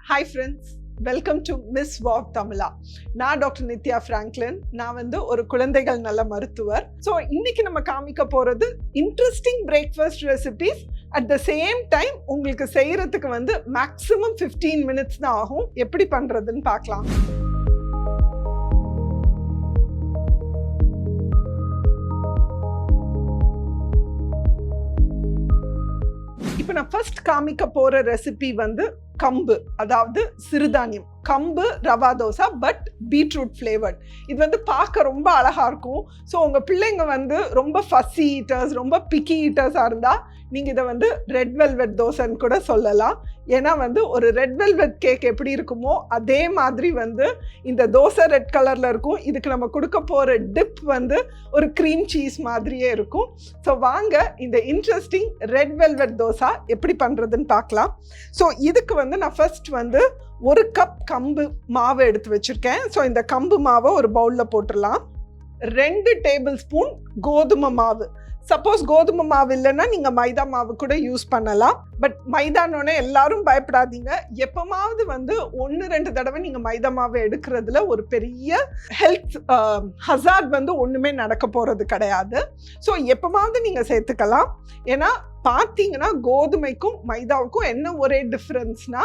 Hi friends, welcome to Miss Walk Tamila. நான் doctor Nithya Franklin. நான் ஒரு குழந்தைகள் நல மருத்துவர். ஸோ இன்னைக்கு நம்ம காமிக்க போகிறது interesting breakfast recipes. At the same time உங்களுக்கு செய்யறதுக்கு மேக்ஸிமம் 15 மினிட்ஸ் தான் ஆகும். எப்படி பண்றதுன்னு பார்க்கலாம். இப்போ நான் ஃபர்ஸ்ட் காமிக்க போற ரெசிபி கம்பு, அதாவது சிறுதானியம். கம்பு rava dosa, but beetroot flavoured. இது பார்க்க ரொம்ப அழகா இருக்கும். ஸோ உங்க பிள்ளைங்க ரொம்ப ஃபஸ்ஸி ஈட்டர்ஸ், ரொம்ப பிக்கி ஈட்டர்ஸாக இருந்தால் நீங்கள் இதை ரெட் வெல்வெட் தோசைன்னு கூட சொல்லலாம். ஏன்னா ஒரு ரெட் வெல்வெட் கேக் எப்படி இருக்குமோ அதே மாதிரி இந்த தோசை ரெட் கலரில் இருக்கும். இதுக்கு நம்ம கொடுக்க போகிற டிப் ஒரு க்ரீம் சீஸ் மாதிரியே இருக்கும். ஸோ வாங்க இந்த இன்ட்ரெஸ்டிங் ரெட் வெல்வெட் தோசை எப்படி பண்ணுறதுன்னு பார்க்கலாம். ஸோ இதுக்கு நான் ஃபர்ஸ்ட் 1 கப் கம்பு மாவு எடுத்து வச்சுருக்கேன். ஸோ இந்த கம்பு மாவை ஒரு பவுலில் போட்டுடலாம். 2 டேபிள் ஸ்பூன் கோதுமை மாவு. சப்போஸ் கோதுமை மாவு இல்லைன்னா நீங்கள் மைதா மாவு கூட யூஸ் பண்ணலாம். பட் மைதானோடனே எல்லாரும் பயப்படாதீங்க. எப்போமாவது 1-2 தடவை நீங்கள் மைதா மாவு எடுக்கிறதுல ஒரு பெரிய ஹெல்த் ஹசார்ட் ஒன்றுமே நடக்க போகிறது கிடையாது. ஸோ எப்போமாவது நீங்கள் சேர்த்துக்கலாம். ஏன்னா பார்த்தீங்கன்னா கோதுமைக்கும் மைதாவுக்கும் என்ன ஒரே டிஃப்ரென்ஸ்னா,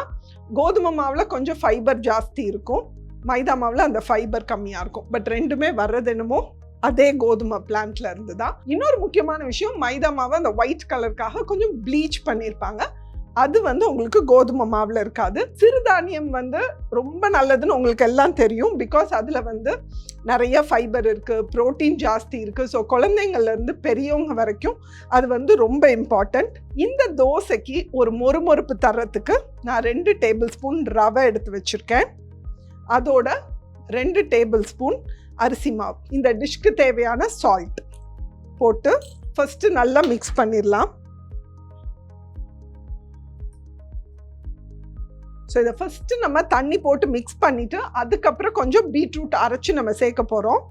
கோதுமை மாவில் கொஞ்சம் ஃபைபர் ஜாஸ்தி இருக்கும், மைதா மாவில் அந்த ஃபைபர் கம்மியாக இருக்கும். பட் ரெண்டுமே வர்றது என்னமோ அதே கோதுமை பிளான்ட்ல இருந்து தான். இன்னொரு முக்கியமான விஷயம், மைதா மாவை அந்த ஒயிட் கலருக்காக கொஞ்சம் ப்ளீச் பண்ணியிருப்பாங்க. அது உங்களுக்கு கோதுமை மாவில் இருக்காது. சிறுதானியம் ரொம்ப நல்லதுன்னு உங்களுக்கு எல்லாம் தெரியும். பிகாஸ் அதில் நிறைய ஃபைபர் இருக்குது, ப்ரோட்டீன் ஜாஸ்தி இருக்குது. ஸோ குழந்தைங்கள்லேருந்து பெரியவங்க வரைக்கும் அது ரொம்ப இம்பார்ட்டண்ட். இந்த தோசைக்கு ஒரு மொறுமொறுப்பு தர்றதுக்கு நான் 2 டேபிள் ஸ்பூன் ரவை எடுத்து வச்சுருக்கேன். அதோட 2 டேபிள் ஸ்பூன் அரிசி மாவு. இந்த டிஷ்க்கு தேவையான சால்ட் போட்டு ஃபர்ஸ்ட் நல்லா மிக்ஸ் பண்ணிடலாம். ஸோ இதை ஃபர்ஸ்ட் நம்ம தண்ணி போட்டு மிக்ஸ் பண்ணிட்டு அதுக்கப்புறம் கொஞ்சம் பீட்ரூட் அரைச்சு நம்ம சேர்க்க போறோம்.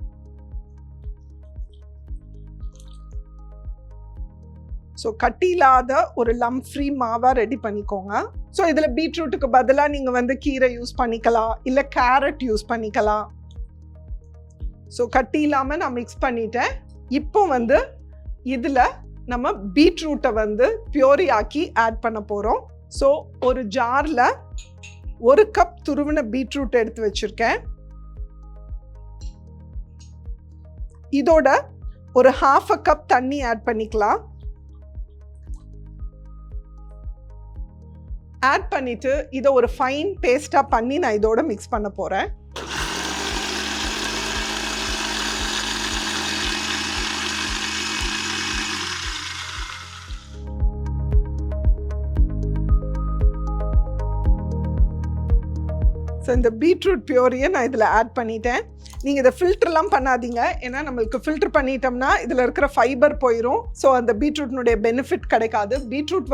ஸோ கட்டி இல்லாத ஒரு லம்ப் ஃப்ரீ மாவாக ரெடி பண்ணிக்கோங்க. ஸோ இதில் பீட்ரூட்டுக்கு பதிலாக நீங்கள் கீரை யூஸ் பண்ணிக்கலாம், இல்லை கேரட் யூஸ் பண்ணிக்கலாம். ஸோ கட்டி இல்லாமல் நான் மிக்ஸ் பண்ணிட்டேன். இப்போ இதில் நம்ம பீட்ரூட்டை பியூரி ஆக்கி ஆட் பண்ண போகிறோம். ஸோ ஒரு ஜாரில் 1 கப் துருவின பீட்ரூட் எடுத்து வச்சுருக்கேன். இதோட ஒரு 1/2 கப் தண்ணி ஆட் பண்ணிக்கலாம். ஆட் பண்ணிட்டு இதை ஒரு ஃபைன் பேஸ்டாக பண்ணி நான் இதோட மிக்ஸ் பண்ண போகிறேன். ஸோ இந்த பீட்ரூட் பியூரியை நான் இதில் ஆட் பண்ணிட்டேன். நீங்கள் இதை ஃபில்டர்லாம் பண்ணாதீங்க. ஏன்னா நம்மளுக்கு ஃபில்டர் பண்ணிட்டோம்னா இதில் இருக்கிற ஃபைபர் போயிடும். ஸோ அந்த பீட்ரூட்னுடைய பெனிஃபிட் கிடைக்காது. பீட்ரூட்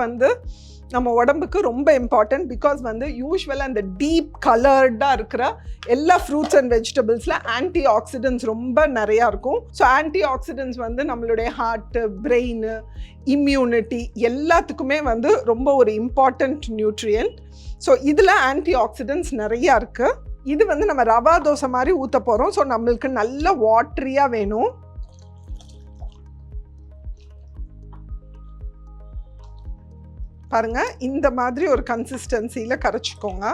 நம்ம உடம்புக்கு ரொம்ப இம்பார்ட்டன்ட். பிகாஸ் யூஸ்வலாக அந்த டீப் கலர்டாக இருக்கிற எல்லா ஃப்ரூட்ஸ் அண்ட் வெஜிடபிள்ஸில் ஆன்டி ஆக்சிடென்ட்ஸ் ரொம்ப நிறையா இருக்கும். ஸோ ஆன்டி ஆக்சிடென்ட்ஸ் நம்மளுடைய ஹார்ட்டு, பிரெயின், இம்யூனிட்டி எல்லாத்துக்குமே ரொம்ப ஒரு இம்பார்ட்டன்ட் நியூட்ரியன்ட். ஸோ இதில் ஆன்டி ஆக்சிடென்ட்ஸ் நிறையா இருக்குது. இது நம்ம ரவா தோசை மாதிரி ஊற்ற போகிறோம். ஸோ நம்மளுக்கு நல்ல வாட்டரியாக வேணும். பாருங்கள், இந்த மாதிரி ஒரு கன்சிஸ்டன்சியில் கரைச்சிக்கோங்க.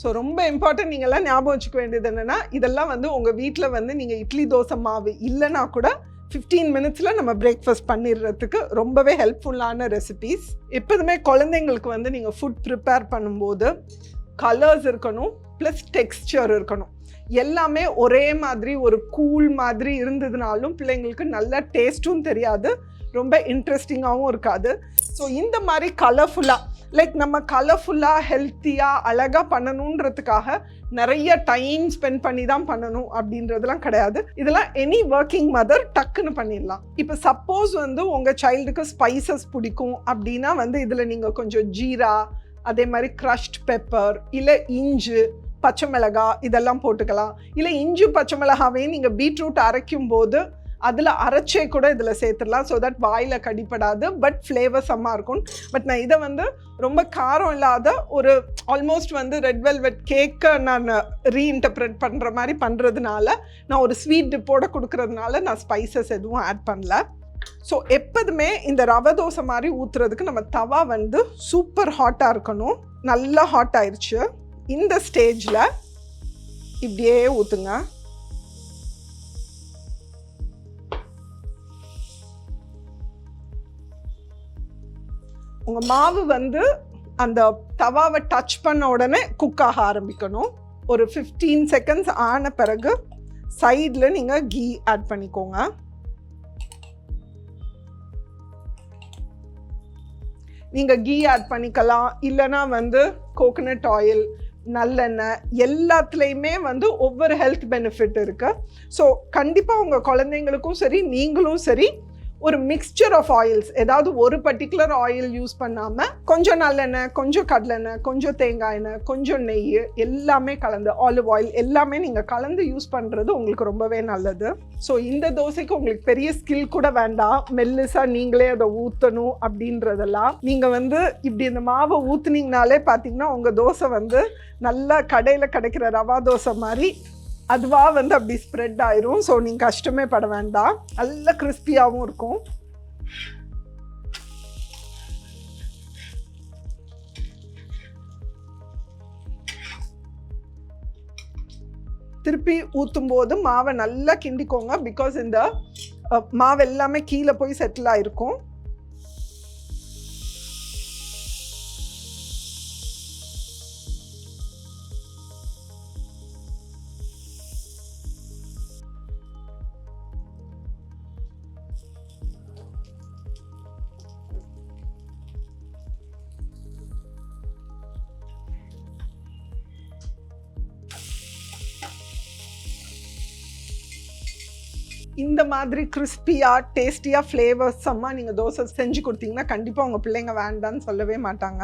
ஸோ ரொம்ப இம்பார்ட்டன்ட். நீங்கள்லாம் ஞாபகம் வச்சுக்க வேண்டியது என்னென்னா, இதெல்லாம் உங்கள் வீட்டில் நீங்கள் இட்லி தோசை மாவு இல்லைன்னா கூட 15 மினிட்ஸில் நம்ம பிரேக்ஃபாஸ்ட் பண்ணிடுறதுக்கு ரொம்பவே ஹெல்ப்ஃபுல்லான ரெசிபீஸ். எப்போதுமே குழந்தைங்களுக்கு நீங்கள் ஃபுட் ப்ரிப்பேர் பண்ணும்போது கலர்ஸ் இருக்கணும், ப்ளஸ் டெக்ஸ்சர் இருக்கணும். எல்லாமே ஒரே மாதிரி ஒரு கூல் மாதிரி இருந்ததுனாலும் பிள்ளைங்களுக்கு நல்ல டேஸ்ட்டும் தெரியாது, ரொம்ப இன்ட்ரெஸ்டிங்காகவும் இருக்காது. ஸோ இந்த மாதிரி கலர்ஃபுல்லாக, லைக் நம்ம கலர்ஃபுல்லாக ஹெல்த்தியாக அழகாக பண்ணணுன்றதுக்காக நிறைய டைம் ஸ்பெண்ட் பண்ணி தான் பண்ணணும் அப்படின்றதுலாம் கிடையாது. இதெல்லாம் எனி ஒர்க்கிங் மதர் டக்குன்னு பண்ணிடலாம். இப்போ சப்போஸ் உங்கள் சைல்டுக்கு ஸ்பைசஸ் பிடிக்கும் அப்படின்னா இதில் நீங்கள் கொஞ்சம் ஜீரா, அதே மாதிரி க்ரஷ்ட் பெப்பர், இல்லை இஞ்சி, பச்சை மிளகாய் இதெல்லாம் போட்டுக்கலாம். இல்லை இஞ்சி பச்சை மிளகாவே நீங்கள் பீட்ரூட் அரைக்கும் போது அதில் அரைச்சே கூட இதில் சேர்த்துடலாம். ஸோ தட் வாயில் கடிப்படாது, பட் ஃப்ளேவர் செம்மாக இருக்கும். பட் நான் இதை வந்து ரொம்ப காரம் இல்லாத ஒரு ஆல்மோஸ்ட் வந்து ரெட் வெல்வெட் கேக்கை நான் ரீஇன்டர்பிரேட் பண்ணுற மாதிரி பண்ணுறதுனால, நான் ஒரு ஸ்வீட் டிப்போட கொடுக்கறதுனால நான் ஸ்பைசஸ் எதுவும் ஆட் பண்ணல. ஸோ எப்போதுமே இந்த ரவை தோசை மாதிரி ஊற்றுறதுக்கு நம்ம தவா வந்து சூப்பர் ஹாட்டாக இருக்கணும். நல்லா ஹாட் ஆயிடுச்சு. இந்த ஸ்டேஜில் இப்படியே ஊற்றுங்க. உங்கள் மாவு வந்து அந்த தவாவை டச் பண்ண உடனே குக் ஆக ஆரம்பிக்கணும். ஒரு 15 செகண்ட்ஸ் ஆன பிறகு சைடில் நீங்கள் கீ ஆட் பண்ணிக்கோங்க. நீங்கள் கீ ஆட் பண்ணிக்கலாம், இல்லைனா வந்து கோகனட் ஆயில், நல்லெண்ணெய், எல்லாத்துலேயுமே வந்து ஒவ்வொரு ஹெல்த் பெனிஃபிட் இருக்குது. ஸோ கண்டிப்பாக உங்கள் குழந்தைங்களுக்கும் சரி நீங்களும் சரி ஒரு மிக்ஸ்சர் ஆஃப் ஆயில்ஸ், ஏதாவது ஒரு பர்டிகுலர் ஆயில் யூஸ் பண்ணாமல் கொஞ்சம் நல்லெண்ணெய், கொஞ்சம் கடலெண்ணெய், கொஞ்சம் தேங்காய் எண்ணெய், கொஞ்சம் நெய், எல்லாமே கலந்து, ஆலிவ் ஆயில் எல்லாமே நீங்கள் கலந்து யூஸ் பண்ணுறது உங்களுக்கு ரொம்பவே நல்லது. ஸோ இந்த தோசைக்கு உங்களுக்கு பெரிய ஸ்கில் கூட வேண்டாம், மெல்லிசாக நீங்களே அதை ஊற்றணும் அப்படின்றதெல்லாம். நீங்கள் வந்து இப்படி இந்த மாவை ஊற்றுனீங்கனாலே பார்த்தீங்கன்னா உங்கள் தோசை வந்து நல்லா கடையில் கிடைக்கிற ரவா தோசை மாதிரி அதுவாக வந்து அப்படி ஸ்ப்ரெட் ஆயிரும். ஸோ நீங்கள் கஷ்டமே பட வேண்டாம், நல்ல கிறிஸ்பியாகவும் இருக்கும். திருப்பி ஊற்றும் போது மாவை நல்லா கிண்டிக்கோங்க, பிகாஸ் இந்த மாவு எல்லாமே கீழே போய் செட்டில் ஆயிருக்கும். இந்த மாதிரி கிறிஸ்பியாக டேஸ்டியாக ஃப்ளேவர்ஸ் அம்மா நீங்கள் தோசை செஞ்சு கொடுத்தீங்கன்னா கண்டிப்பாக உங்கள் பிள்ளைங்க வேண்டான்னு சொல்லவே மாட்டாங்க.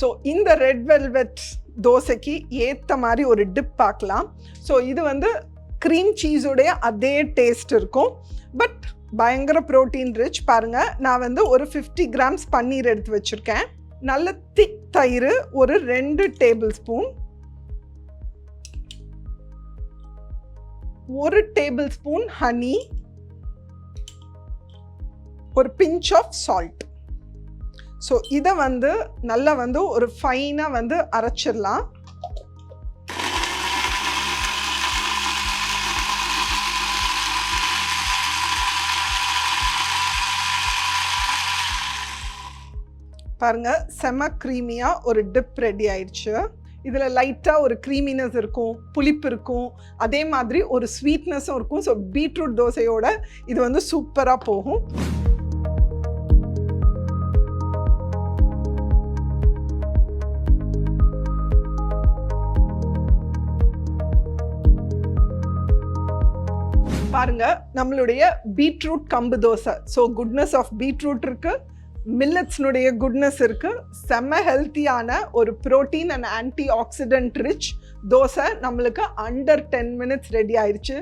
ஸோ இந்த ரெட் வெல்வெட் தோசைக்கு ஏற்ற மாதிரி ஒரு டிப் பார்க்கலாம். ஸோ இது வந்து க்ரீம் சீஸுடைய அதே டேஸ்ட் இருக்கும், பட் பயங்கர ப்ரோட்டீன் ரிச். பாருங்கள், நான் வந்து ஒரு 50 கிராம்ஸ் பன்னீர் எடுத்து வச்சுருக்கேன். நல்ல திக் தயிர் ஒரு 2 table spoon, 1 table spoon honey, ஒரு பிஞ்ச் ஆஃப் சால்ட். ஸோ இதை வந்து நல்லா வந்து ஒரு ஃபைனாக வந்து அரைச்சிடலாம். பாருங்கள், செம க்ரீமியாக ஒரு டிப் ரெடி ஆயிடுச்சு. இதில் லைட்டாக ஒரு க்ரீமினஸ் இருக்கும், புளிப்பு இருக்கும், அதே மாதிரி ஒரு ஸ்வீட்னஸும் இருக்கும். ஸோ பீட்ரூட் தோசையோட இது வந்து சூப்பராக போகும். பாருங்க, நம்மளுடைய பீட்ரூட் கம்பு dosa. So goodness of beetroot இருக்கு, மில்லட்ஸ்னுடைய குட்னஸ் இருக்கு, செம்ம ஹெல்த்தியான ஒரு protein and antioxidant rich dosa நம்மளுக்கு அண்டர் 10 மினிட்ஸ் ரெடி ஆயிடுச்சு.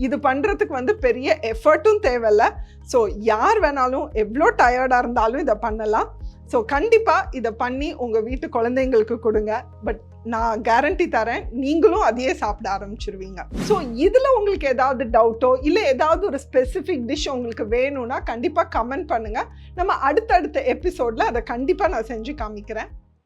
இது பண்ணுறதுக்கு வந்து பெரிய எஃபர்ட்டும் தேவையில்லை. ஸோ யார் வேணாலும் எவ்வளோ டயர்டாக இருந்தாலும் இதை பண்ணலாம். ஸோ கண்டிப்பாக இதை பண்ணி உங்கள் வீட்டு குழந்தைங்களுக்கு கொடுங்க. பட் நான் கேரண்டி தரேன், நீங்களும் அதையே சாப்பிட ஆரம்பிச்சிருவீங்க. ஸோ இதில் உங்களுக்கு ஏதாவது டவுட்டோ இல்லை ஏதாவது ஒரு ஸ்பெசிஃபிக் டிஷ் உங்களுக்கு வேணும்னா கண்டிப்பாக கமெண்ட் பண்ணுங்கள். நம்ம அடுத்தடுத்த எபிசோடில் அதை கண்டிப்பாக நான் செஞ்சு காமிக்கிறேன்.